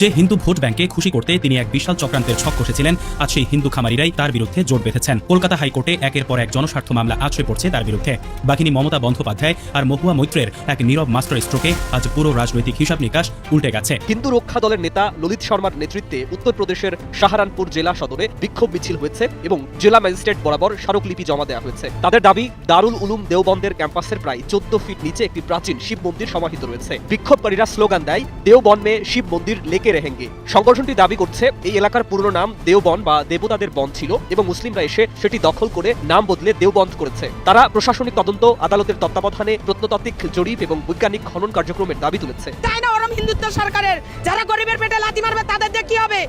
যে হিন্দু ভোট ব্যাংকে খুশি করতে তিনি এক বিশাল চক্রান্তের ছক কষেছিলেন, আজ সেই হিন্দু খামারিরাই তার বিরুদ্ধে জোট বেঁধেছেন। কলকাতা হাইকোর্টে একের পর এক জনস্বার্থ মামলা আছড়ে পড়ছে তার বিরুদ্ধে। বাকিনী মমতা বন্দ্যোপাধ্যায় আর মহুয়া মৈত্রের এক নীরব মাস্টার স্ট্রোকে আজ পুরো রাজনৈতিক হিসাব নিকাশ উল্টে গেছে। হিন্দু রক্ষা দলের নেতা ললিত শর্মার নেতৃত্বে উত্তরপ্রদেশের সাহারানপুর জেলা সদরে বিক্ষোভ মিছিল হয়েছে এবং জেলা ম্যাজিস্ট্রেট বরাবর স্মারকলিপি জমা দেওয়া হয়েছে। তাদের দাবি, দারুল উলুম দেওবন্দের ক্যাম্পাসের প্রায় 14 ফিট নিচে একটি প্রাচীন শিব মন্দির সমাহিত রয়েছে। বিক্ষোভকারীরা স্লোগান দেয়, দেওবন মে শিব মন্দির লেকে রেহেঙ্গে। সংগঠনটি দাবি করছে এই এলাকার পুরনো নাম দেওবন বা দেবতাদের বন ছিল এবং মুসলিমরা এসে সেটি দখল করে নাম বদলে দেওবন্দ করেছে। তারা প্রশাসনিক তদন্ত, আদালতের তত্ত্বাবধানে প্রত্নতাত্ত্বিক জরিপ এবং বৈজ্ঞানিক খনন কার্যক্রমের দাবি তুলেছে। তাই না ওরম হিন্দুত্ব সরকারের, যারা গরিবের পেটে লাথি মারবে তাদের দিয়ে কি হবে?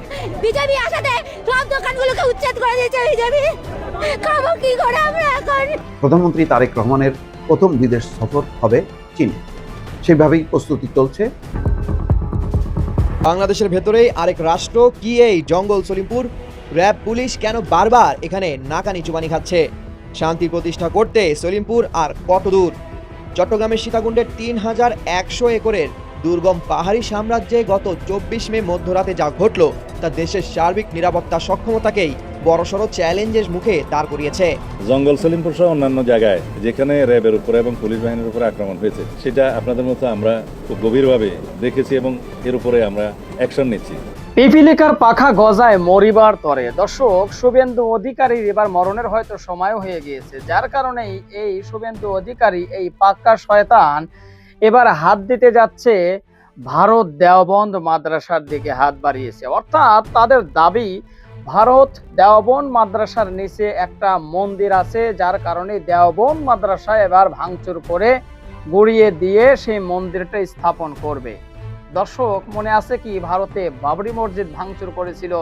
বিজেপি আসাতে সব দোকানগুলোকে উচ্ছেদ করে দিয়েছে বিজেপি। খাবো কি করে আমরা এখন? প্রধানমন্ত্রী তারেক রহমানের প্রথম বিদেশ সফর হবে চীনে, সেভাবেই প্রস্তুতি চলছে। বাংলাদেশের ভেতরেই আরেক রাষ্ট্র কি এই জঙ্গল সলিমপুর? র্যাব পুলিশ কেন বারবার এখানে নাকানি চুবানি খাচ্ছে? শান্তি প্রতিষ্ঠা করতে সলিমপুর আর কত দূর? চট্টগ্রামের সীতাকুণ্ডের 3100 একরের দুর্গম পাহাড়ি সাম্রাজ্যে গত 24 মে মধ্যরাতে যা ঘটল তা দেশের সার্বিক নিরাপত্তা সক্ষমতাকেই বড়সড় চ্যালেঞ্জের মুখে দাঁড় করিয়েছে। জঙ্গল সলিমপুর সহ অন্যান্য জায়গায় যেখানে র্যাবের উপরে এবং পুলিশ বাহিনীর উপরে আক্রমণ হয়েছে, সেটা আপনাদের মতো আমরা খুব গভীরভাবে দেখেছি এবং এর উপরে আমরা অ্যাকশন নিচ্ছি। পিপিলিকার পাখা গজায় মরিবার তরে। দর্শক, শুভেন্দু অধিকারীর এবার মরণের হয়তো সময় হয়ে গিয়েছে, যার কারণেই এই শুভেন্দু অধিকারী, এই পাক্কা শয়তান, এবার হাত দিতে যাচ্ছে ভারত দেওবন্দ মাদ্রাসার দিকে হাত বাড়িয়েছে। অর্থাৎ তাদের দাবি, ভারত দেওবন্দ মাদ্রাসার নিচে একটা মন্দির আছে, যার কারণে দেওবন্দ মাদ্রাসা এবার ভাঙচুর করে গুড়িয়ে দিয়ে সেই মন্দিরটা স্থাপন করবে। দর্শক, মনে আছে কি ভারতে বাবরি মসজিদ ভাঙচুর করেছিল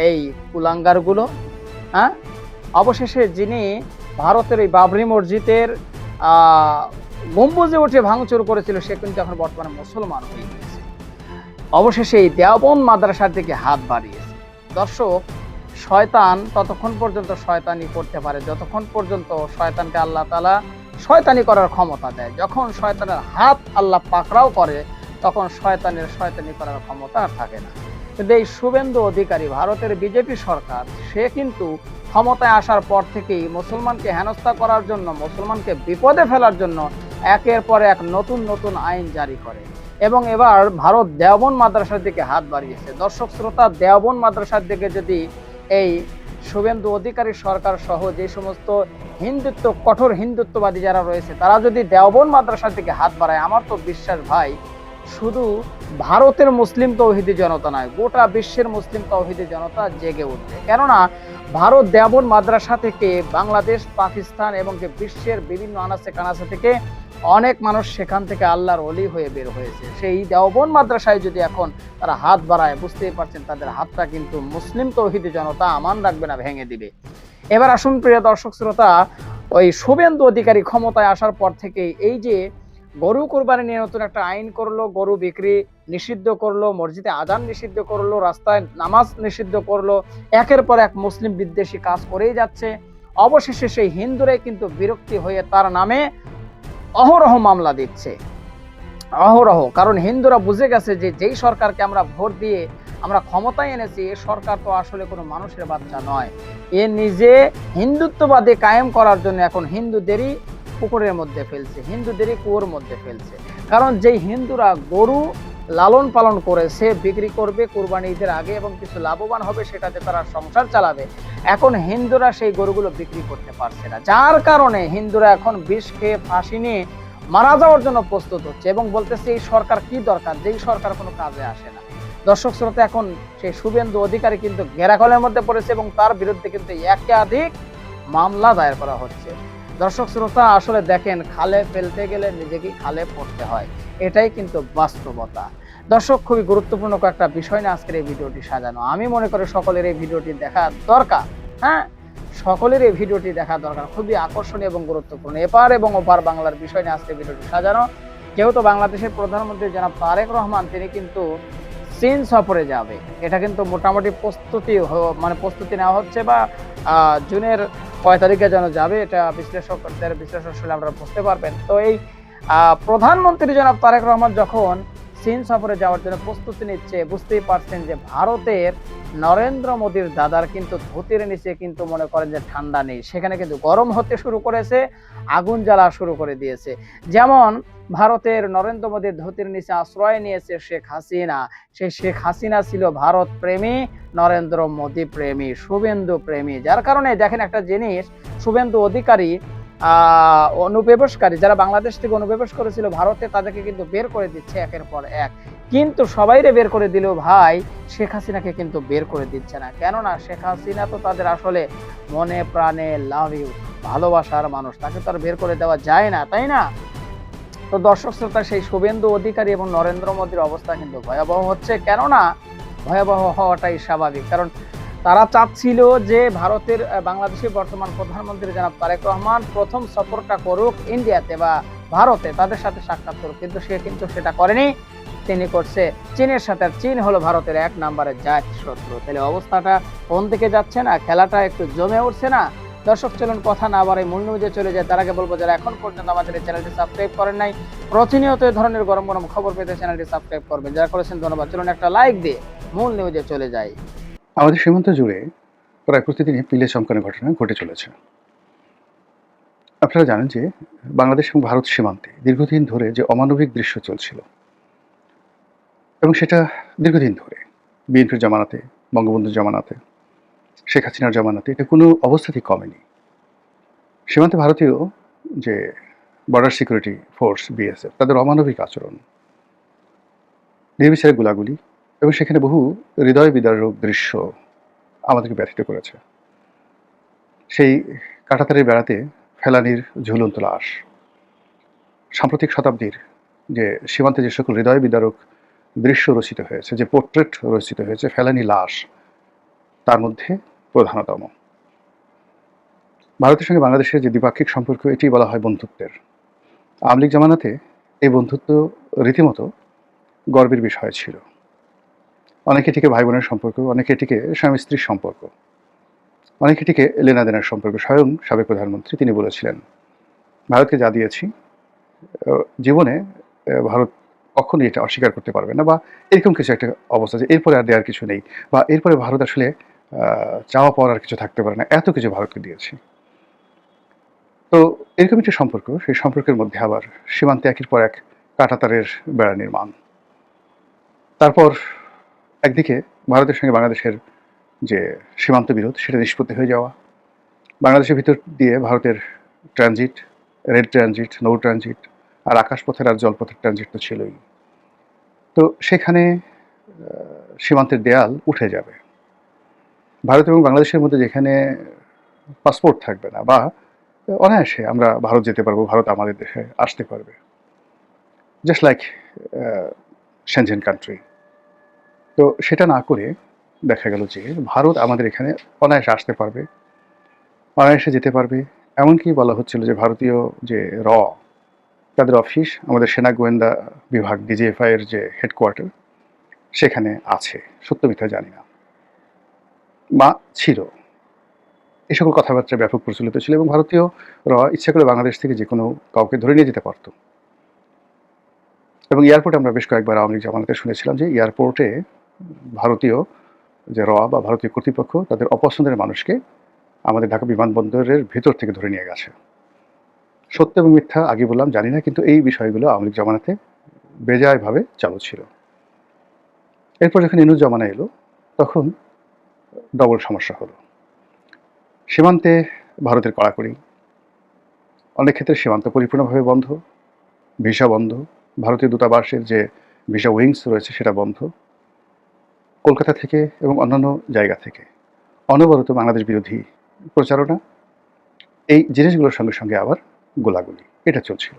এই কুলাঙ্গারগুলো? হ্যাঁ, অবশেষে যিনি ভারতের এই বাবরি মসজিদের গম্বুজে উঠে ভাঙচুর করেছিল, সে কিন্তু এখন বর্তমানে মুসলমান হয়ে গিয়েছে। অবশেষে এই দেওবন্দ মাদ্রাসার দিকে হাত বাড়িয়েছে। দর্শক, শয়তান ততক্ষণ পর্যন্ত শয়তানি করতে পারে যতক্ষণ পর্যন্ত শয়তানকে আল্লাহ তাআলা শয়তানি করার ক্ষমতা দেয়। যখন শয়তানের হাত আল্লাহ পাকড়াও করে, তখন শয়তানি করার ক্ষমতা আর থাকে না। কিন্তু এই শুভেন্দু অধিকারী, ভারতের বিজেপি সরকার, সে কিন্তু ক্ষমতায় আসার পর থেকেই মুসলমানকে হেনস্থা করার জন্য, মুসলমানকে বিপদে ফেলার জন্য একের পর এক নতুন নতুন আইন জারি করে এবং এবার ভারত দেওবন্দ মাদ্রাসার দিকে হাত বাড়িয়েছে। দর্শক শ্রোতা, দেওবন্দ মাদ্রাসার দিকে যদি এই শুভেন্দু অধিকারী সরকার সহ যে সমস্ত কঠোর হিন্দুত্ববাদী যারা রয়েছে, তারা যদি দেওবন্দ মাদ্রাসার দিকে হাত বাড়ায়, আমার তো বিশ্বাস ভাই, শুধু ভারতের মুসলিম তৌহিদি জনতা নয়, গোটা বিশ্বের মুসলিম তৌহিদি জনতা জেগে উঠবে। কেননা ভারত দেওবন্দ মাদ্রাসা থেকে বাংলাদেশ, পাকিস্তান এবং বিশ্বের বিভিন্ন আনাচে কানাচে থেকে অনেক মানুষ সেখান থেকে আল্লাহর ওলি হয়ে বের হয়েছে। সেই দেওবন্দ মাদ্রাসায় যদি এখন তারা হাত বাড়ায়, বুঝতেই পারছেন তাদের হাতটা কিন্তু মুসলিম তৌহিদি জনতা আমান রাখবে না, ভেঙে দিবে। এবার আসুন প্রিয় দর্শক শ্রোতা, ওই শুভেন্দু অধিকারী ক্ষমতায় আসার পর থেকে এই যে গরু কোরবানি নিয়ে নতুন একটা আইন করলো, গরু বিক্রি নিষিদ্ধ করলো, মসজিদে আজান নিষিদ্ধ করলো, রাস্তায় নামাজ নিষিদ্ধ করলো, একের পর এক মুসলিম বিদ্বেষী কাজ করেই যাচ্ছে। অবশেষে সেই হিন্দুরাই কিন্তু বিরক্তি হয়ে তার নামে অহরহ মামলা দিচ্ছে, অহরহ। কারণ হিন্দুরা বুঝে গেছে যে যেই সরকারকে আমরা ভোট দিয়ে আমরা ক্ষমতায় এনেছি, এ সরকার তো আসলে কোনো মানুষের বাচ্চা নয়। এ নিজে হিন্দুত্ববাদী কায়েম করার জন্য এখন হিন্দুদেরই পুকুরের মধ্যে ফেলছে, হিন্দুদেরই কুয়োর মধ্যে ফেলছে। কারণ যেই হিন্দুরা গরু লালন পালন করে, সে বিক্রি করবে কোরবানি ঈদের আগে এবং কিছু লাভবান হবে, সেটাতে তারা সংসার চালাবে। এখন হিন্দুরা সেই গরুগুলো বিক্রি করতে পারছে না, যার কারণে হিন্দুরা এখন বিষ খেয়ে ফাঁসি নিয়ে মারা যাওয়ার জন্য প্রস্তুত হচ্ছে এবং বলতেছে এই সরকার কি দরকার, যেই সরকার কোনো কাজে আসে না। দর্শক শ্রোতা, এখন সেই শুভেন্দু অধিকারী কিন্তু ঘেরাকলের মধ্যে পড়েছে এবং তার বিরুদ্ধে কিন্তু একাধিক মামলা দায়ের করা হচ্ছে। দর্শক শ্রোতা, আসলে দেখেন, খালে ফেলতে গেলে নিজেকে খালে পড়তে হয়, এটাই কিন্তু বাস্তবতা। দর্শক, খুবই গুরুত্বপূর্ণ কয়েকটা বিষয় নিয়ে আজকের এই ভিডিওটি সাজানো। আমি মনে করি সকলের এই ভিডিওটি দেখা দরকার। হ্যাঁ, সকলের এই ভিডিওটি দেখা দরকার, খুবই আকর্ষণীয় এবং গুরুত্বপূর্ণ। এপার এবং ওপার বাংলার বিষয় নিয়ে আজকে ভিডিওটি সাজানো। যেহেতু বাংলাদেশের প্রধানমন্ত্রী জনাব তারেক রহমান, তিনি কিন্তু চীন সফরে যাবে, এটা কিন্তু মোটামুটি প্রস্তুতি নেওয়া হচ্ছে, বা জুনের কয় তারিখে যেন যাবে, এটা বিশ্লেষণ শুনে আপনারা বুঝতে পারবেন। তো এই প্রধানমন্ত্রী জনাব তারেক রহমান যখন চীন সফরে যাওয়ার জন্য প্রস্তুতি নিচ্ছে, বুঝতেই পারছেন যে ভারতের নরেন্দ্র মোদীর দাদার কিন্তু ধুতির নিচে কিন্তু মনে করেন যে ঠান্ডা নেই, সেখানে কিন্তু গরম হতে শুরু করেছে, আগুন জ্বালা শুরু করে দিয়েছে। যেমন ভারতের নরেন্দ্র মোদীর ধুতির নিচে আশ্রয় নিয়েছে শেখ হাসিনা। সেই শেখ হাসিনা ছিল ভারত প্রেমী, নরেন্দ্র মোদী প্রেমী, শুভেন্দু প্রেমী। যার কারণে দেখেন একটা জিনিস, শুভেন্দু অধিকারী অনুপ্রবেশকারী যারা বাংলাদেশ থেকে অনুপ্রবেশ করেছিল ভারতে, তাদেরকে কিন্তু বের করে দিচ্ছে একের পর এক। কিন্তু সবাইরে বের করে দিলেও ভাই শেখ হাসিনাকে কিন্তু বের করে দিচ্ছে না। কেননা শেখ হাসিনা তো তাদের আসলে মনে প্রাণে লাভ ইউ, ভালোবাসার মানুষ, তাকে তো আর বের করে দেওয়া যায় না, তাই না? তো দর্শক শ্রোতা, সেই শুভেন্দু অধিকারী এবং নরেন্দ্র মোদীর অবস্থা কিন্তু ভয়াবহ হচ্ছে। কেননা ভয়াবহ হওয়াটাই স্বাভাবিক, কারণ তারা চাচ্ছিল যে ভারতের বাংলাদেশের বর্তমান প্রধানমন্ত্রী জনাব তারেক রহমান প্রথম সফরটা করুক ইন্ডিয়াতে বা ভারতে, তাদের সাথে সাক্ষাৎ করুক, কিন্তু সে কিন্তু সেটা করেনি, তিনি করছে চীনের সাথে। আর চীন হলো ভারতের 1 নম্বরের জাত শত্রু। তাহলে অবস্থাটা কোন দিকে যাচ্ছে না, খেলাটা একটু জমে উঠছে না? দর্শক চলুন কথা না বাড়াই মূল নিউজে চলে যায়। তার আগে বলবো, যারা এখন পর্যন্ত আমাদের এই চ্যানেলটি সাবস্ক্রাইব করেন নাই, প্রতিনিয়ত এই ধরনের গরম গরম খবর পেতে চ্যানেলটি সাবস্ক্রাইব করবেন। যারা করেছেন ধন্যবাদ। চলুন একটা লাইক দিয়ে মূল নিউজে চলে যাই। আমাদের সীমান্ত জুড়ে প্রায় প্রতিদিনই পিলে চমকানো ঘটনা ঘটে চলেছে। আপনারা জানেন যে বাংলাদেশ এবং ভারত সীমান্তে দীর্ঘদিন ধরে যে অমানবিক দৃশ্য চলছিল, এবং সেটা দীর্ঘদিন ধরে বিএনপির জামানাতে, বঙ্গবন্ধুর জামানাতে, শেখ হাসিনার জামানাতে, এটা কোনো অবস্থাতেই কমেনি। সীমান্তে ভারতীয় যে বর্ডার সিকিউরিটি ফোর্স বিএসএফ, তাদের অমানবিক আচরণ, নির্বিচারে গোলাগুলি, এবং সেখানে বহু হৃদয় বিদারক দৃশ্য আমাদেরকে ব্যথিত করেছে। সেই কাঁটাতারের বেড়াতে ফেলানির ঝুলন্ত লাশ, সাম্প্রতিক শতাব্দীর যে সীমান্তে যে সকল হৃদয় বিদারক দৃশ্য রচিত হয়েছে, যে পোর্ট্রেট রচিত হয়েছে, ফেলানি লাশ তার মধ্যে প্রধানতম। ভারতের সঙ্গে বাংলাদেশের যে দ্বিপাক্ষিক সম্পর্ক, এটি বলা হয় বন্ধুত্বের। আওয়ামী লীগ জামানাতে এই বন্ধুত্ব রীতিমতো গর্বের বিষয় ছিল। অনেকে এটিকে ভাই বোনের সম্পর্ক, অনেকে এটিকে স্বামী স্ত্রীর সম্পর্ক, অনেকে এটিকে লেনাদেনার সম্পর্ক। স্বয়ং সাবেক প্রধানমন্ত্রী তিনি বলেছিলেন, ভারতকে যা দিয়েছি জীবনে ভারত কখনোই এটা অস্বীকার করতে পারবে না, বা এরকম কিছু একটা অবস্থা যে এরপরে আর দেওয়ার কিছু নেই, বা এরপরে ভারত আসলে চাওয়া পাওয়ার আর কিছু থাকতে পারে না, এত কিছু ভারতকে দিয়েছি। তো এরকম একটি সম্পর্ক, সেই সম্পর্কের মধ্যে আবার সীমান্তে একের পর এক কাঁটাতারের বেড়া নির্মাণ। তারপর একদিকে ভারতের সঙ্গে বাংলাদেশের যে সীমান্ত বিরোধ, সেটা নিষ্পত্তি হয়ে যাওয়া, বাংলাদেশের ভিতর দিয়ে ভারতের ট্রানজিট, রেড ট্রানজিট, নৌ ট্রানজিট, আর আকাশপথের আর জলপথের ট্রানজিট তো ছিলই। তো সেখানে সীমান্তের দেয়াল উঠে যাবে। ভারত এবং বাংলাদেশের মধ্যে যেখানে পাসপোর্ট থাকবে না, বা অনায়াসে আমরা ভারত যেতে পারবো, ভারত আমাদের দেশে আসতে পারবে, জাস্ট লাইক সেনজেন কান্ট্রি। তো সেটা না করে দেখা গেল যে ভারত আমাদের এখানে অনায়াসে আসতে পারবে, অনায়াসে যেতে পারবে। এমনকি বলা হচ্ছিল যে ভারতীয় যে তাদের অফিস, আমাদের সেনা গোয়েন্দা বিভাগ ডিজিএফআই এর যে হেডকোয়ার্টার, সেখানে আছে। সত্য মিথ্যা জানি না, বা ছিল। এই সকল কথাবার্তা ব্যাপক প্রচলিত ছিল, এবং ভারতীয় ইচ্ছা করে বাংলাদেশ থেকে যে কোনো কাউকে ধরে নিয়ে যেতে পারত। এবং এয়ারপোর্টে আমরা বেশ কয়েকবার আওয়ামী লীগ জামানাতে শুনেছিলাম যে এয়ারপোর্টে ভারতীয় যে বা ভারতীয় কর্তৃপক্ষ তাদের অপছন্দের মানুষকে আমাদের ঢাকা বিমানবন্দরের ভিতর থেকে ধরে নিয়ে গেছে। সত্য এবং মিথ্যা আগে বললাম জানি না, কিন্তু এই বিষয়গুলো আওয়ামী লীগ জামানাতে বেজায়ভাবে চালু ছিল। এরপর যখন ইনুস জামানা এলো, তখন ডবল সমস্যা হলো। সীমান্তে ভারতের কড়াকড়ি, অনেক ক্ষেত্রে সীমান্ত পরিপূর্ণভাবে বন্ধ, ভিসা বন্ধ, ভারতীয় দূতাবাসের যে ভিসা উইংস রয়েছে সেটা বন্ধ। কলকাতা থেকে এবং অন্যান্য জায়গা থেকে অনবরত বাংলাদেশ বিরোধী প্রচারণা, এই জিনিসগুলোর সঙ্গে সঙ্গে আবার গোলাগুলি, এটা চলছিল।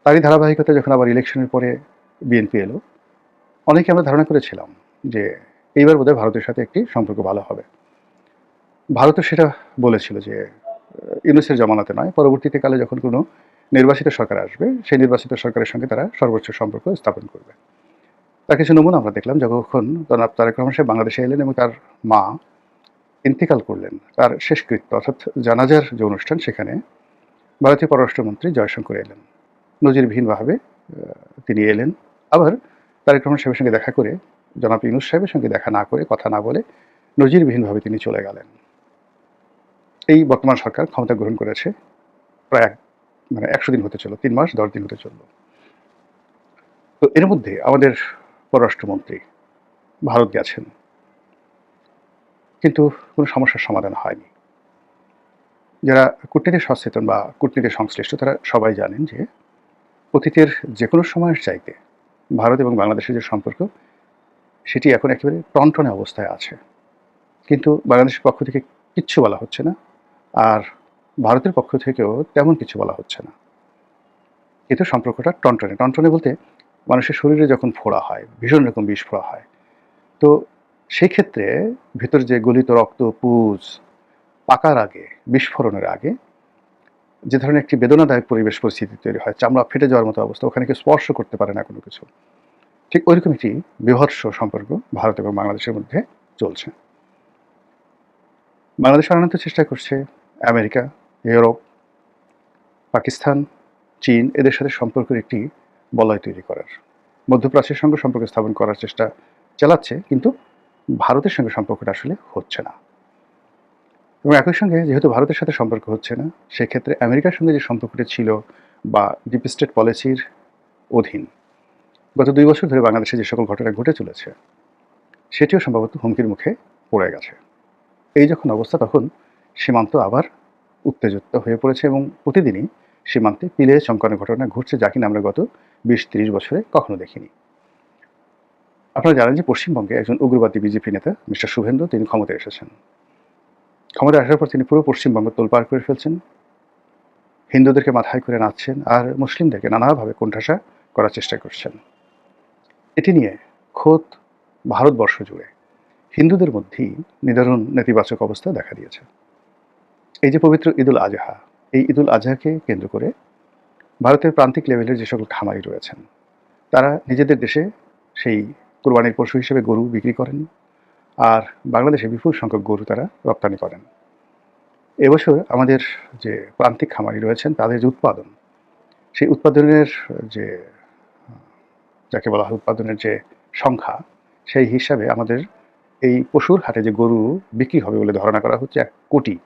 তারই ধারাবাহিকতা যখন আবার ইলেকশনের পরে বিএনপি এলো, অনেকে আমরা ধারণা করেছিলাম যে এইবার বোধহয় ভারতের সাথে একটি সম্পর্ক ভালো হবে। ভারতও সেটা বলেছিল যে ইউনূসের জামানাতে নয়, পরবর্তীতে কালে যখন কোনো নির্বাচিত সরকার আসবে, সেই নির্বাচিত সরকারের সঙ্গে তারা সর্বোচ্চ সম্পর্ক স্থাপন করবে। তার কিছু নমুনা আমরা দেখলাম যখন জনাব তারেক রহমান সাহেব বাংলাদেশে এলেন এবং তার মা ইন্তেকাল করলেন, তার শেষকৃত্য অর্থাৎ জানাজার যে অনুষ্ঠান, সেখানে ভারতীয় পররাষ্ট্রমন্ত্রী জয়শঙ্কর এলেন। নজিরবিহীনভাবে তিনি এলেন, আবার তারেক রহমান সাহেবের সঙ্গে দেখা করে, জনাব ইউনূস সাহেবের সঙ্গে দেখা না করে, কথা না বলে নজিরবিহীনভাবে তিনি চলে গেলেন। এই বর্তমান সরকার ক্ষমতা গ্রহণ করেছে প্রায় 100 দিন হতে চলল, 3 মাস 10 দিন হতে চলল। তো এর মধ্যে আমাদের পররাষ্ট্রমন্ত্রী ভারত গেছেন, কিন্তু কোনো সমস্যার সমাধান হয়নি। যারা কূটনীতি সচেতন বা কূটনীতি সংশ্লিষ্ট তারা সবাই জানেন যে অতীতের যে কোনো সময়ের চাইতে ভারত এবং বাংলাদেশের যে সম্পর্ক সেটি এখন একেবারে টনটনে অবস্থায় আছে। কিন্তু বাংলাদেশের পক্ষ থেকে কিচ্ছু বলা হচ্ছে না, আর ভারতের পক্ষ থেকেও তেমন কিছু বলা হচ্ছে না। কিন্তু সম্পর্কটা টনটনে টনটনে বলতে মানুষের শরীরে যখন ফোড়া হয়, ভীষণ রকম বিষ ফোড়া হয়, তো সেই ক্ষেত্রে ভেতর যে গলিত রক্ত, পুজ পাকার আগে, বিস্ফোরণের আগে যে ধরনের একটি বেদনাদায়ক পরিবেশ পরিস্থিতি তৈরি হয়, চামড়া ফেটে যাওয়ার মতো অবস্থা, ওখানে কেউ স্পর্শ করতে পারে না কোনো কিছু, ঠিক ওইরকম একটি বীভৎস সম্পর্ক ভারত এবং বাংলাদেশের মধ্যে চলছে। বাংলাদেশ আনানোর চেষ্টা করছে আমেরিকা, ইউরোপ, পাকিস্তান, চীন, এদের সাথে সম্পর্কের একটি বলয় তৈরি করার, মধ্যপ্রাচ্যের সঙ্গে সম্পর্ক স্থাপন করার চেষ্টা চালাচ্ছে, কিন্তু ভারতের সঙ্গে সম্পর্কটা আসলে হচ্ছে না। এবং একই সঙ্গে যেহেতু ভারতের সাথে সম্পর্ক হচ্ছে না, সেক্ষেত্রে আমেরিকার সঙ্গে যে সম্পর্কটি ছিল বা ডিপ স্টেট পলিসির অধীন গত 2 বছর ধরে বাংলাদেশে যে সকল ঘটনা ঘটে চলেছে সেটিও সম্ভবত হুমকির মুখে পড়ে গেছে। এই যখন অবস্থা, তখন সীমান্ত আবার উত্তেজিত হয়ে পড়েছে এবং প্রতিদিনই সীমান্তে পিলে চমকানোর ঘটনা ঘটছে, যা কিনা আমরা গত 20-30 বছরে কখনো দেখিনি। আপনারা জানেন যে পশ্চিমবঙ্গে একজন উগ্রবাদী বিজেপি নেতা মিস্টার শুভেন্দু তিনি ক্ষমতায় এসেছেন। ক্ষমতায় আসার পর তিনি পুরো পশ্চিমবঙ্গ তোলপাড় করে ফেলছেন, হিন্দুদেরকে মাথায় করে নাচছেন আর মুসলিমদেরকে নানাভাবে কোণঠাসা করার চেষ্টা করছেন। এটি নিয়ে খোদ ভারতবর্ষ জুড়ে হিন্দুদের মধ্যেই নিদারুণ নেতিবাচক অবস্থা দেখা দিয়েছে। এই যে পবিত্র ঈদুল আজহা, এই ঈদুল আজহাকে কেন্দ্র করে ভারতের প্রান্তিক লেভেলের যে সকল খামারি রয়েছেন তারা নিজেদের দেশে সেই কোরবানির পশু হিসেবে গরু বিক্রি করেন, আর বাংলাদেশে বিপুল সংখ্যক গরু তারা রপ্তানি করেন। এবছর আমাদের যে প্রান্তিক খামারি রয়েছেন তাদের যে উৎপাদন, সেই উৎপাদনের যে যাকে বলা হয় উৎপাদনের যে সংখ্যা, সেই হিসাবে আমাদের এই পশুর হাটে যে গরু বিক্রি হবে বলে ধারণা করা হচ্ছে 1 কোটি,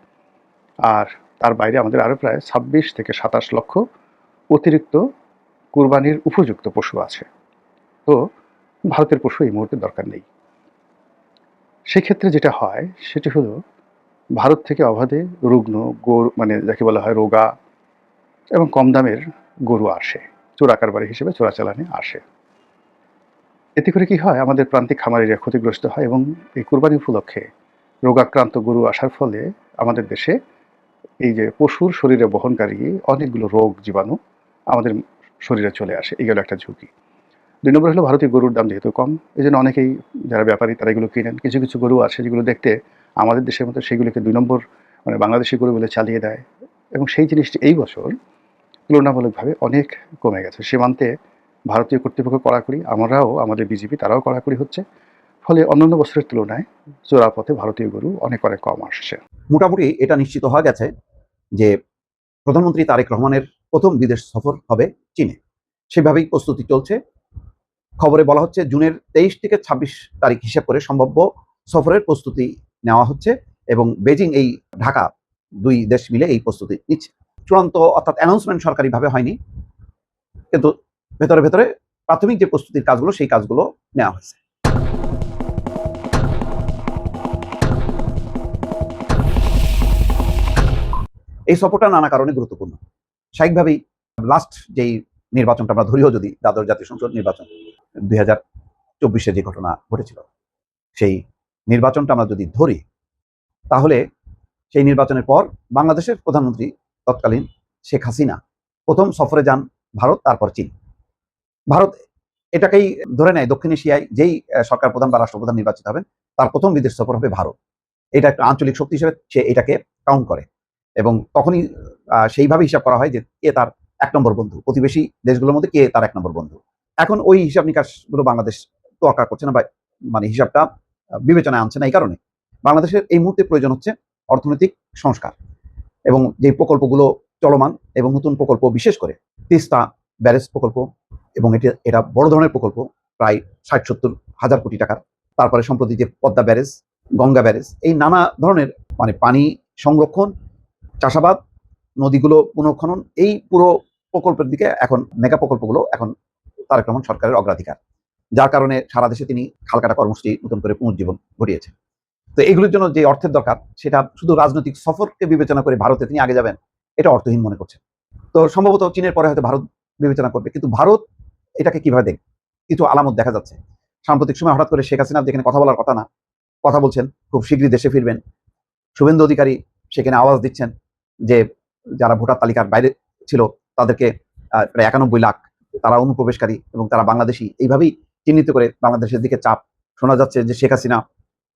আর তার বাইরে আমাদের আরও প্রায় 26 থেকে 27 লক্ষ অতিরিক্ত কুরবানির উপযুক্ত পশু আছে। তো ভারতের পশু এই মুহূর্তে দরকার নেই। সেক্ষেত্রে যেটা হয় সেটি হলো ভারত থেকে অবাধে রুগ্ন গরু, যাকে বলা হয় রোগা এবং কম দামের গরু আসে, চোরা কারবারি হিসেবে চোরাচালানে আসে। এতে করে কি হয়, আমাদের প্রান্তিক খামারিরা ক্ষতিগ্রস্ত হয় এবং এই কুরবানি উপলক্ষে রোগাক্রান্ত গরু আসার ফলে আমাদের দেশে এই যে পশুর শরীরে বহনকারী অনেকগুলো রোগ জীবাণু আমাদের শরীরে চলে আসে, এগুলো একটা ঝুঁকি। 2 নম্বর হলো ভারতীয় গরুর দাম যেহেতু কম, এই জন্য অনেকেই যারা ব্যাপারী তারা এগুলো কিনেন। কিছু কিছু গরু আছে যেগুলো দেখতে আমাদের দেশের মতো, সেগুলোকে 2 নম্বর বাংলাদেশি গরু বলে চালিয়ে দেয়, এবং সেই জিনিসটি এই বছর তুলনামূলকভাবে অনেক কমে গেছে। সীমান্তে ভারতীয় কর্তৃপক্ষ কড়াকড়ি, আমরাও আমাদের বিজেপি তারাও কড়াকড়ি হচ্ছে, ফলে অন্যান্য বছরের তুলনায় চোরা পথে ভারতীয় গরু অনেক কম আসছে। মোটামুটি এটা নিশ্চিত হওয়া গেছে যে প্রধানমন্ত্রী তারেক রহমানের প্রথম বিদেশ সফর হবে চীনে। সেভাবেই প্রস্তুতি চলছে। খবরে বলা হচ্ছে জুনের 23 থেকে 26 তারিখ হিসাব করে সম্ভাব্য সফরের প্রস্তুতি নেওয়া হচ্ছে, এবং বেজিং এই ঢাকা 2 দেশ মিলে এই প্রস্তুতি নিচ্ছে। চূড়ান্ত অর্থাৎ অ্যানাউন্সমেন্ট সরকারিভাবে হয়নি, কিন্তু ভেতরে ভেতরে প্রাথমিক যে প্রস্তুতির কাজগুলো সেই কাজগুলো নেওয়া হয়েছে। এই সফরটা নানা কারণে গুরুত্বপূর্ণ। স্বাভাবিকভাবেই লাস্ট যেই নির্বাচনটা আমরা ধরিও, যদি দ্বাদশ জাতীয় সংসদ নির্বাচন 2024-এ যে ঘটনা ঘটেছিল, সেই নির্বাচনটা আমরা যদি ধরি, তাহলে সেই নির্বাচনের পর বাংলাদেশের প্রধানমন্ত্রী তৎকালীন শেখ হাসিনা প্রথম সফরে যান ভারত, তারপর চীন। ভারত এটাকেই ধরে নেয় দক্ষিণ এশিয়ায় যেই সরকার প্রধান বা রাষ্ট্রপ্রধান নির্বাচিত হবেন তার প্রথম বিদেশ সফর হবে ভারত। এটা একটা আঞ্চলিক শক্তি হিসেবে সে এটাকে কাউন্ট করে, এবং তখনই সেইভাবে হিসাব করা হয় যে কে তার 1 নম্বর বন্ধু, প্রতিবেশী দেশগুলোর মধ্যে কে তার 1 নম্বর বন্ধু। এখন ওই হিসাব নিকাশগুলো বাংলাদেশ তোয়াক্কা করছে না, বা হিসাবটা বিবেচনায় আনছে না। এই কারণে বাংলাদেশের এই মুহূর্তে প্রয়োজন হচ্ছে অর্থনৈতিক সংস্কার, এবং যে প্রকল্পগুলো চলমান এবং নতুন প্রকল্প, বিশেষ করে তিস্তা ব্যারেজ প্রকল্প, এবং এটা বড় ধরনের প্রকল্প, প্রায় 60-70 হাজার কোটি টাকার। তারপরে সম্প্রতি যে পদ্মা ব্যারেজ, গঙ্গা ব্যারেজ, এই নানা ধরনের মানে পানি সংরক্ষণ, চাষাবাদ, নদীগুলো পুনঃখনন, এই পুরো প্রকল্পের দিকে এখন মেগা প্রকল্পগুলো এখন তারেক রহমান সরকারের অগ্রাধিকার, যার কারণে সারা দেশে তিনি খালকাটা কর্মসূচি নতুন করে পুনর্জীবন ঘটিয়েছেন। তো এগুলোর জন্য যে অর্থের দরকার, সেটা শুধু রাজনৈতিক সফরকে বিবেচনা করে ভারতে তিনি আগে যাবেন, এটা অর্থহীন মনে করছেন। তো সম্ভবত চীনের পরে হয়তো ভারত বিবেচনা করবে, কিন্তু ভারত এটাকে কিভাবে দেখবে? কিছু আলামত দেখা যাচ্ছে। সাম্প্রতিক সময় হঠাৎ করে শেখ হাসিনা যেখানে কথা বলার কথা না, কথা বলছেন, খুব শীঘ্রই দেশে ফিরবেন। শুভেন্দু অধিকারী সেখানে আওয়াজ দিচ্ছেন যে যারা ভোটার তালিকার বাইরে ছিল তাদেরকে প্রায় 91 লাখ তারা অনুপ্রবেশকারী এবং তারা বাংলাদেশি, এইভাবেই চিহ্নিত করে বাংলাদেশের দিকে চাপ। শোনা যাচ্ছে যে শেখ হাসিনা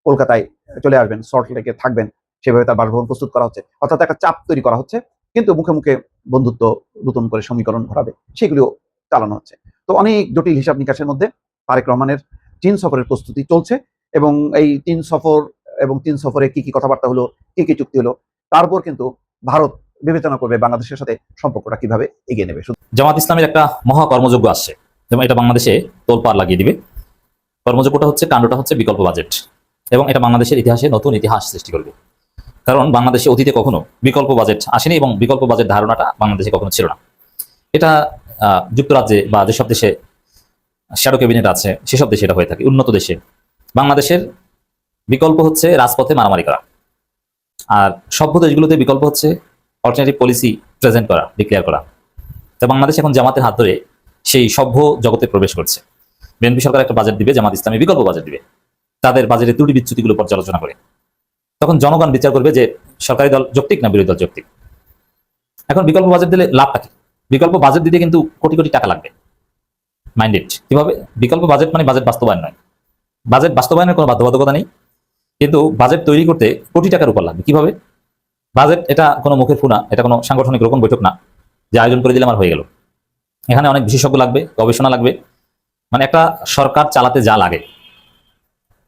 কলকাতায় চলে আসবেন, সল্ট লেকে থাকবেন, সেভাবে তার বাসভবন প্রস্তুত করা হচ্ছে, অর্থাৎ একটা চাপ তৈরি করা হচ্ছে। কিন্তু মুখে মুখে বন্ধুত্ব নতুন করে সমীকরণ ঘটাবে, সেগুলিও চালানো হচ্ছে। তো অনেক জটিল হিসাব নিকাশের মধ্যে তারেক রহমানের চীন সফরের প্রস্তুতি চলছে, এবং এই চীন সফর এবং চীন সফরে কি কি কথাবার্তা হলো, কি কি চুক্তি হলো, তারপর কিন্তু ভারত বিবেচনা করবে বাংলাদেশের সাথে সম্পর্কটা কিভাবে এগিয়ে নেবে। জামাত ইসলামের একটা মহা কর্মযজ্ঞ আসছে, যেমন এটা বাংলাদেশে তোলপাড় লাগিয়ে দিবে। কর্মযজ্ঞটা হচ্ছে, কাণ্ডটা হচ্ছে বিকল্প বাজেট, এবং এটা বাংলাদেশের ইতিহাসে নতুন ইতিহাস সৃষ্টি করবে। কারণ বাংলাদেশে অতীতে কখনো বিকল্প বাজেট আসেনি, এবং বিকল্প বাজেট ধারণাটা বাংলাদেশে কখনো ছিল না। এটা যুক্তরাজ্যে বা যেসব দেশে শ্যাডো ক্যাবিনেট আছে সেসব দেশে এটা হয়ে থাকে। উন্নত দেশে, বাংলাদেশের বিকল্প হচ্ছে রাজপথে মারামারি করা, আর সভ্য দেশগুলোতে বিকল্প হচ্ছে অল্টারনেটিভ পলিসি প্রেজেন্ট করা, ডিক্লেয়ার করা। তা বাংলাদেশ এখন জামাতের হাত ধরে সেই সভ্য জগতে প্রবেশ করছে। বিএনপি সরকার একটা বাজেট দিবে, জামাত ইসলামী বিকল্প বাজেট দিবে, তাদের বাজেটের ত্রুটি বিচ্যুতিগুলো পর্যালোচনা করে। তখন জনগণ বিচার করবে যে সরকারি দল যৌক্তিক না বিরোধী দল যৌক্তিক। এখন বিকল্প বাজেট দিলে লাভটা কি? বিকল্প বাজেট দিতে কিন্তু কোটি কোটি টাকা লাগবে। মাইন্ডেড কিভাবে? বিকল্প বাজেট মানে বাজেট বাস্তবায়ন নয়, বাজেট বাস্তবায়নের কোনো বাধ্যবাধকতা নেই, কিন্তু বাজেট তৈরি করতে কোটি টাকার উপর লাগবে। কিভাবে? বাজেট এটা কোনো মুখের ফুনা, এটা কোনো সাংগঠনিক রোপণ বৈঠক না যে আয়োজন করে দিলে আমার হয়ে গেল। এখানে অনেক বিশেষজ্ঞ লাগবে, গবেষণা লাগবে, মানে একটা সরকার চালাতে যা লাগে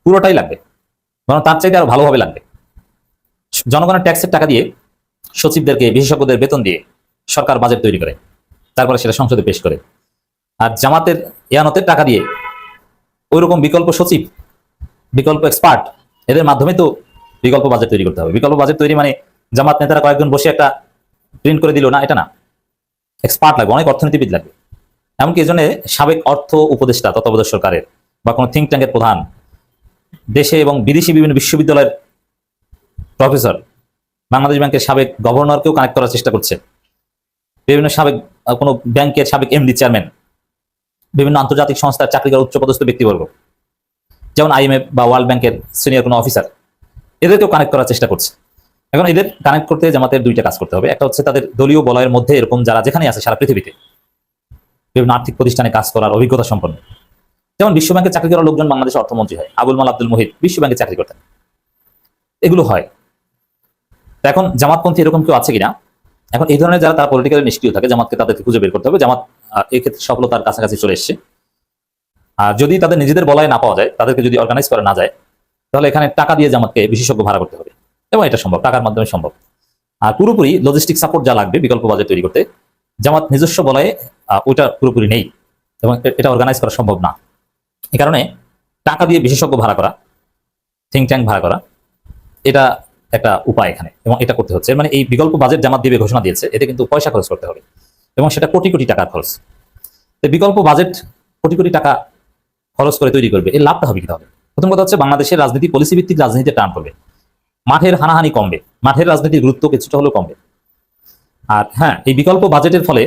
পুরোটাই লাগবে, কারণ তার চাইতে আরো ভালোভাবে লাগবে। জনগণের ট্যাক্সের টাকা দিয়ে সচিবদেরকে, বিশেষজ্ঞদের বেতন দিয়ে সরকার বাজেট তৈরি করে, তারপরে সেটা সংসদে পেশ করে। আর জামাতের ইয়ানতের টাকা দিয়ে ওইরকম বিকল্প সচিব, বিকল্প এক্সপার্ট, এদের মাধ্যমে তো বিকল্প বাজেট তৈরি করতে হবে। বিকল্প বাজেট তৈরি মানে জামাত নেতারা কয়েকজন বসে একটা প্রিন্ট করে দিল না, এটা না। এক্সপার্ট লাগবে, অনেক অর্থনীতিবিদ লাগবে। এমনকি এই জন্য সাবেক অর্থ উপদেষ্টা তত্ত্বাবধায়ক সরকারের বা কোনো থিঙ্ক ট্যাঙ্কের প্রধান, দেশে এবং বিদেশি বিভিন্ন বিশ্ববিদ্যালয়ের প্রফেসর, বাংলাদেশ ব্যাংকের সাবেক গভর্নরকেও কানেক্ট করার চেষ্টা করছে, বিভিন্ন সাবেক কোনো ব্যাংকের সাবেক এমডি, চেয়ারম্যান, বিভিন্ন আন্তর্জাতিক সংস্থার চাকরি করা উচ্চপদস্থ ব্যক্তিবর্গ, যেমন IMF বা ওয়ার্ল্ড ব্যাংকের সিনিয়র কোনো অফিসার, এদেরকেও কানেক্ট করার চেষ্টা করছে। এখন এদের কানেক্ট করতে জামাতের দুইটা কাজ করতে হবে। একটা হচ্ছে তাদের দলীয় বলয়ের মধ্যে এরকম যারা যেখানে আছে সারা পৃথিবীতে বিভিন্ন আর্থিক প্রতিষ্ঠানে কাজ করার অভিজ্ঞতা সম্পন্ন, যেমন বিশ্ব ব্যাংকে চাকরি করা লোকজন বাংলাদেশের অর্থমন্ত্রী হয়, আবুল মাল আব্দুল মুহিত বিশ্ব ব্যাংকে চাকরি করতেন, এগুলো হয়। এখন জামাতপন্থী এরকম কেউ আছে কিনা? এখন এই ধরনের যারা তারা পলিটিক্যালি নিষ্ক্রিয় থাকে, জামাতকে তাদেরকে খুঁজে বের করতে হবে। জামাত এই ক্ষেত্রে সফলতার কাছাকাছি চলে এসছে। আর যদি তাদের নিজেদের বলয়ে না পাওয়া যায়, তাদেরকে যদি অর্গানাইজ করা না যায়, তাহলে এখানে টাকা দিয়ে জামাতকে বিশেষজ্ঞ ভাড়া করতে হবে, এবং এটা সম্ভব, টাকার মাধ্যমে সম্ভব। আর পুরোপুরি লজিস্টিক সাপোর্ট যা লাগবে বিকল্প বাজেট তৈরি করতে, জামাত নিজস্ব বলয়ে ওইটা পুরোপুরি নেই, এবং এটা অর্গানাইজ করা সম্ভব না। এই কারণে টাকা দিয়ে বিশেষজ্ঞ ভাড়া করা, থিঙ্ক ট্যাঙ্ক ভাড়া করা, এটা একটা উপায় এখানে, এবং এটা করতে হচ্ছে। মানে এই বিকল্প বাজেট জামাত দিবে ঘোষণা দিয়েছে, এতে কিন্তু পয়সা খরচ করতে হবে, এবং সেটা কোটি কোটি টাকার খরচ। বিকল্প বাজেট কোটি কোটি টাকা খরচ করে তৈরি করবে, এর লাভটা হবে কি? তাহলে প্রথম কথা হচ্ছে বাংলাদেশের রাজনীতি পলিসি ভিত্তিক রাজনীতিতে টার্ন করবে, মাঠের হানাহানি কমবে, মাঠের রাজনীতির গুরুত্ব কিছুটা হলেও কমবে। আর হ্যাঁ, এই বিকল্প বাজেটের ফলে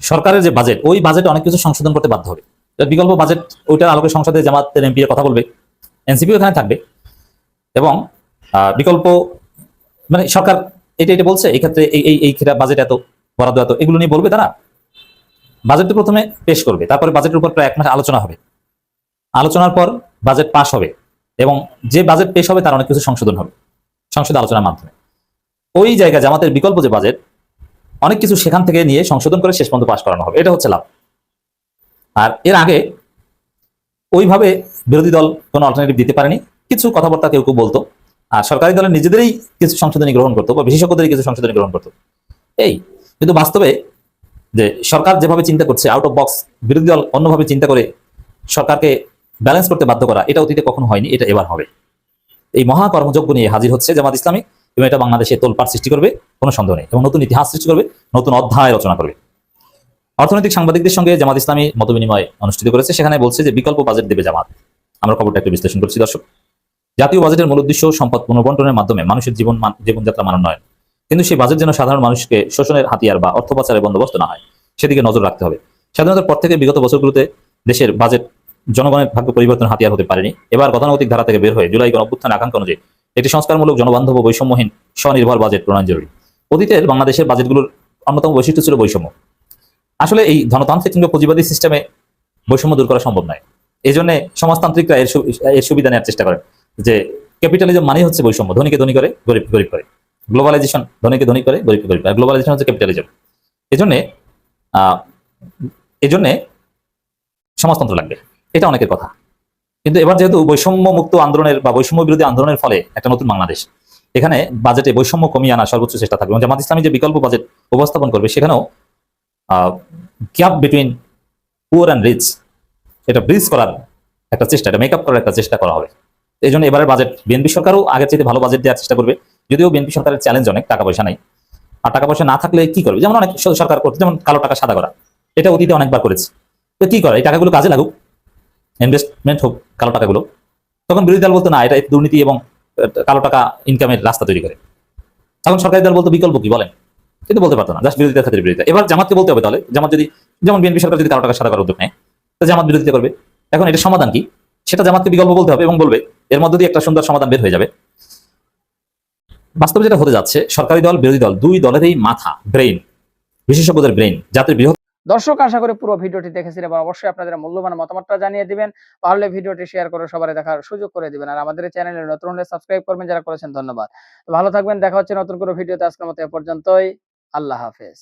সরকারের যে বাজেট, ওই বাজেটে অনেক কিছু সংশোধন করতে বাধ্য হবে। বিকল্প বাজেট ওইটার আলোকে সংসদে জামাতের এমপি কথা বলবে, এনসিপিও এখানে থাকবে, এবং বিকল্প মানে সরকার এটা বলছে এই ক্ষেত্রে এই বাজেট এত বরাদ্দ এত, এগুলো নিয়ে বলবে তারা। বাজেটটা প্রথমে পেশ করবে, তারপরে বাজেটের উপর প্রায় 1 মাস আলোচনা হবে, আলোচনার পর বাজেট পাস হবে, এবং যে বাজেট পেশ হবে তার অনেক কিছু সংশোধন হবে সংসদে আলোচনার মাধ্যমে। ওই জায়গায় জামাতের বিকল্প যে বাজেট, অনেক কিছু সেখান থেকে নিয়ে সংশোধন করে শেষ পর্যন্ত পাস করানো হবে, এটা হচ্ছে লাভ। আর এর আগে ওইভাবে বিরোধী দল কোনো অল্টারনেটিভ দিতে পারেনি, কিছু কথাবার্তা কেউ কেউ বলতো, আর সরকারি দলের নিজেদেরই কিছু সংশোধনী গ্রহণ করতো বা বিশেষজ্ঞদেরই কিছু সংশোধনী গ্রহণ করতো, এই। কিন্তু বাস্তবে যে সরকার যেভাবে চিন্তা করছে আউট অফ বক্স, বিরোধী দল অন্যভাবে চিন্তা করে সরকারকে ব্যালেন্স করতে বাধ্য করা, এটা অতীতে কখনো হয়নি, এটা এবার হবে। এই মহা কর্মযজ্ঞ নিয়ে হাজির হচ্ছে জামাত ইসলামী এবং এটা বাংলাদেশে তোলপাড় সৃষ্টি করবে, কোনো সন্দেহ নেই, এবং নতুন ইতিহাস সৃষ্টি করবে, নতুন অধ্যায় রচনা করবে। অর্থনৈতিক সাংবাদিকদের সঙ্গে জামাত ইসলামী মতবিনিময় অনুষ্ঠিত করেছে, সেখানে বলছে যে বিকল্প বাজেট দেবে জামাত। আমরা খবরটা একটু বিশ্লেষণ করছি দর্শক। জাতীয় বাজেটের মূল উদ্দেশ্য সম্পদ পুনর্বন্টনের মাধ্যমে মানুষের জীবনযাত্রা মান উন্নয়ন, কিন্তু সেই বাজেট যেন সাধারণ মানুষকে শোষণের হাতিয়ার বা অর্থ পাচারের বন্দোবস্ত না হয়, সেদিকে নজর রাখতে হবে। স্বাধীনতার পর থেকে বিগত বছরগুলোতে দেশের বাজেট জনগণের ভাগ্য পরিবর্তন হাতিয়ার হতে পারেনি। এবার গতানুগতিক ধারা থেকে বের হয়ে জুলাই গণঅভ্যুত্থান আকাঙ্ক্ষা অনুযায়ী একটি সংস্কারমূলক, জনবান্ধব ও বৈষম্যহীন স্বনির্ভর বাজেট প্রণয়ন জরুরি। অতীতের বাংলাদেশের বাজেটগুলোর অন্যতম বৈশিষ্ট্য ছিল বৈষম্য। আসলে এই ধনতান্ত্রিক কিংবা পুঁজিবাদী সিস্টেমে বৈষম্য দূর করা সম্ভব নয়। এই জন্য সমাজতান্ত্রিকরা এর সুবিধা নেওয়ার চেষ্টা করেন যে ক্যাপিটালিজম মানে হচ্ছে বৈষম্য, ধনীকে ধনী করে, গরিব গরিব করে। গ্লোবালাইজেশন ধনীকে ধনী করে, গরিবকে গরিব করে। গ্লোবালাইজেশন হচ্ছে ক্যাপিটালিজম। এজন্যে সমাজতন্ত্র লাগবে, এটা অনেকের কথা। কিন্তু এবার যেহেতু বৈষম্য মুক্ত আন্দোলনের বা বৈষম্য বিরোধী আন্দোলনের ফলে একটা নতুন বাংলাদেশ, এখানে বাজেটে বৈষম্য কমিয়ে আনার সর্বোচ্চ চেষ্টা থাকবে। এবং জামাত ইসলামী যে বিকল্প বাজেট উপস্থাপন করবে, সেখানেও gap between poor and rich, এটা ব্রিজ করার একটা চেষ্টা, এটা মেকআপ করার একটা চেষ্টা করা হবে। এই জন্য এবারের বাজেট বিএনপি সরকারও আগের চাইতে ভালো বাজেট দেওয়ার চেষ্টা করবে, যদিও বিএনপি সরকারের চ্যালেঞ্জ অনেক, টাকা পয়সা নাই। আর টাকা পয়সা না থাকলে কি করবে, যেমন অনেক সরকার করছে, যেমন কালো টাকা সাদা করা, এটা অতীতে অনেকবার করেছে। তো কি করে, এই টাকাগুলো কাজে লাগুক, ইনভেস্টমেন্ট হোক কালো টাকাগুলো। তখন বিরোধী দল বলতো না, এটা দুর্নীতি এবং কালো টাকা ইনকামের রাস্তা তৈরি করে। তখন সরকারি দল বলতো বিকল্প কি বলেন, কিন্তু বলতে পারতো না, জাস্ট বিরোধিতার খাতির বিরোধিতা। এবার জামাতকে বলতে হবে, তাহলে জামাত যদি, যেমন বিএনপি সরকার যদি কালো টাকা সাদা করার উদ্যোগ নেয়, তো জামাত বিরোধিতা করবে। এখন এটা সমাধান কি, সেটা জামাতকে বিকল্প বলতে হবে এবং বলবে, এর মধ্য দিয়ে একটা সুন্দর সমাধান বের হয়ে যাবে। বাস্তবে যেটা হতে যাচ্ছে, সরকারি দল বিরোধী দল দুই দলেরই মাথা, ব্রেইন, বিশেষজ্ঞদের ব্রেইন, জাতির বৃহৎ। দর্শক, আশা করি পুরো ভিডিওটি দেখেছেন এবং অবশ্যই আপনাদের মূল্যবান মতামতটা জানিয়ে দিবেন। পারলে ভিডিওটি শেয়ার করে সবাই দেখার সুযোগ করে দিবেন। আর আমাদের চ্যানেলে নতুন হলে সাবস্ক্রাইব করবেন, যারা করেছেন ধন্যবাদ। ভালো থাকবেন, দেখা হচ্ছে নতুন কোনো ভিডিওতে। আজকের মতো এ পর্যন্তই, আল্লাহ হাফেজ।